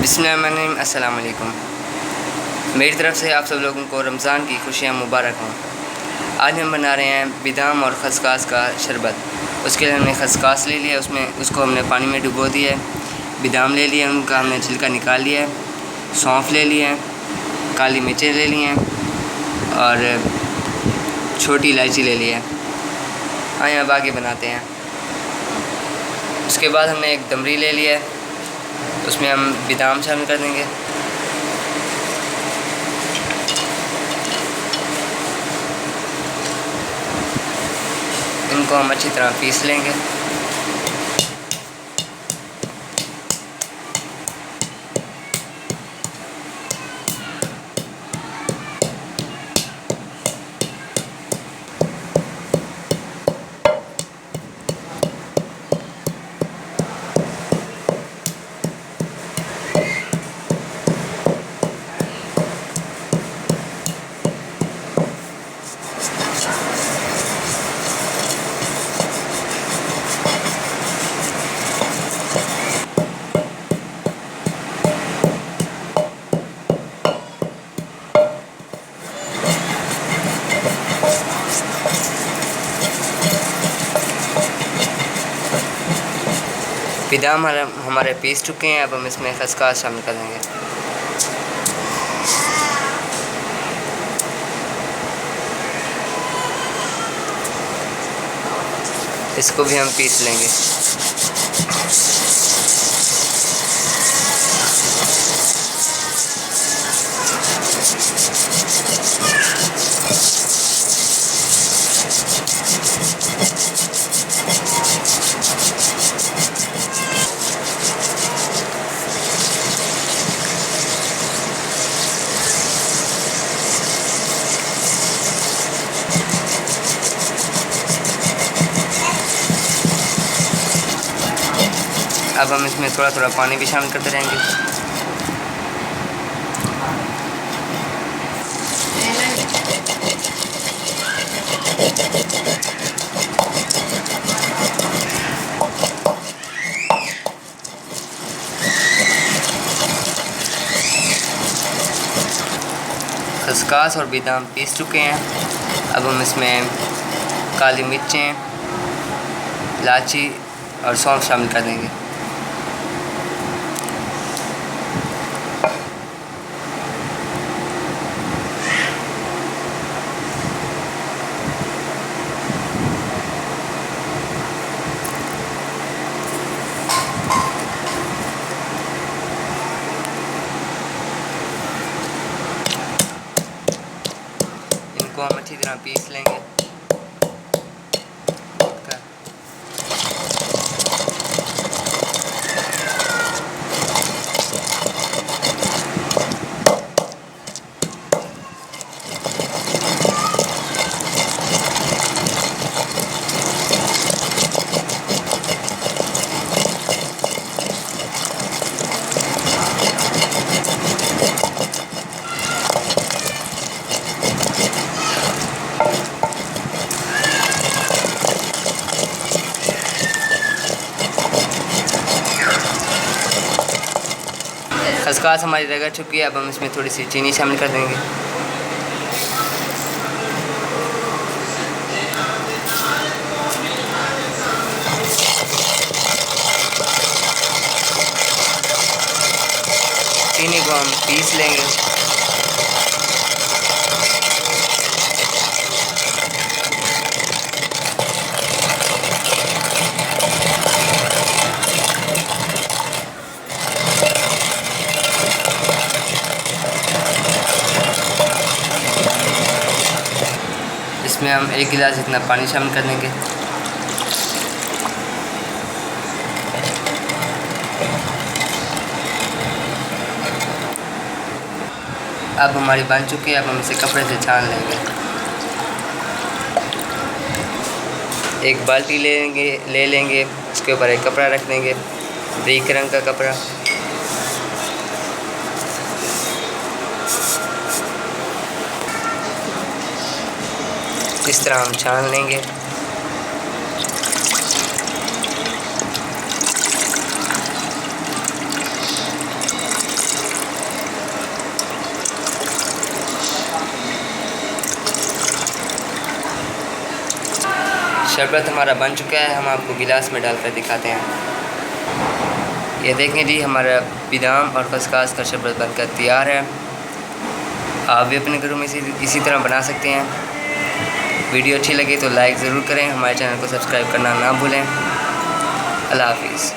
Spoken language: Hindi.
बिस्मिल्लाहिर्रहमानिर्रहीम। अस्सलाम वालेकुम। मेरी तरफ़ से आप सब लोगों को रमज़ान की खुशियाँ मुबारक हों। आज हम बना रहे हैं बादाम और खसखस का शरबत। उसके लिए हमने खसखस ले लिया, उसको हमने पानी में डुबो दिया है। बादाम ले लिया, उनका हमने छिलका निकाल लिया है। सौंफ ले लिया है, काली मिर्चें ले ली हैं और छोटी इलायची ले ली है। आइए अब आगे बनाते हैं। उसके बाद हमने एक दमरी ले लिया है, उसमें हम बादाम शामिल कर देंगे। इनको हम अच्छी तरह पीस लेंगे। बादाम हमारे पीस चुके हैं। अब हम इसमें खसखस शामिल कर देंगे। इसको भी हम पीस लेंगे। अब हम इसमें थोड़ा थोड़ा पानी भी शामिल करते रहेंगे। खसखस और बादाम पीस चुके हैं। अब हम इसमें काली मिर्चें, इलायची और सौंफ शामिल कर देंगे। इनको हम अच्छी तरह पीस लेंगे। खसखस हमारी रगड़ चुकी है। अब हम इसमें थोड़ी सी चीनी शामिल कर देंगे। चीनी को हम पीस लेंगे। इसमें हम 1 गिलास इतना पानी शामिल कर देंगे। अब हमारी बन चुकी है। अब हम इसे कपड़े से छान लेंगे। एक बाल्टी ले लेंगे, उसके ऊपर एक कपड़ा रख देंगे, बारीक रंग का कपड़ा। इस तरह हम छान लेंगे। शरबत हमारा बन चुका है, हम आपको गिलास में डालकर दिखाते हैं। ये देखें जी, हमारा बादाम और खसखस का शरबत बनकर तैयार है। आप भी अपने घरों में इसी तरह बना सकते हैं। वीडियो अच्छी लगे तो लाइक ज़रूर करें, हमारे चैनल को सब्सक्राइब करना ना भूलें। अल्लाह हाफिज़।